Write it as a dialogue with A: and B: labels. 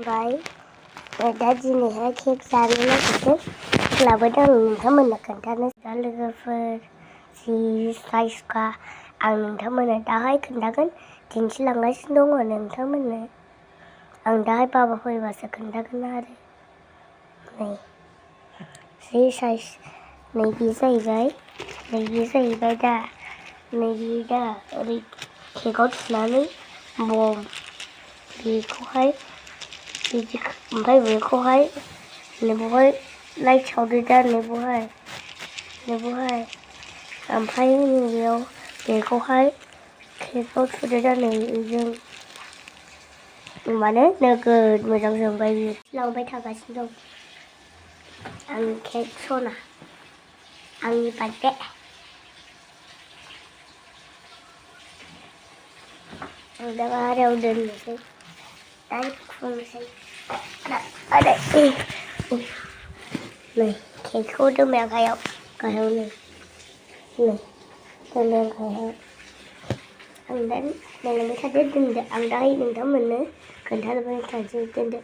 A: Vậy đã दिनैहाय केक जानो नागिरदों लाबोदों आं नोंथांमोननो खोन्थानो दा लोगोफोर जि साइजखा आं नोंथांमोननो दाहाय खोन्थागोन दिन्थिलांगासिनो दङ नोंथांमोननो आं दाहाय बाबा फैबासो खोन्थागोन आरो नै जि साइज नैबे जाहैबाय दा नैबे दा ओरै केकआव थुनानै बम बेखौहाय बिदि ओमफ्राय बेखौहाय नैबेवहाय लाइट सावदो दा नैबेवहाय ओमफ्राय नैबेयाव बेखौहाय केकआव थुदो दा नैबेजों होमबानो नोगोद मोजां जोंबाय बियो लांबाय थागासिनो दं आंनि केक सना आंनि बार्थडे आं दा बाहेरायाव दोननोसै दा खुनोसै नै केकखौ दोनबाय आं गाहायाव नै दोनदों गाहायाव आं दा नायलांबाय थादो दोनदो आं दाहाय नोंथांमोननो खोन्थालांबाय थानोसै दोनदो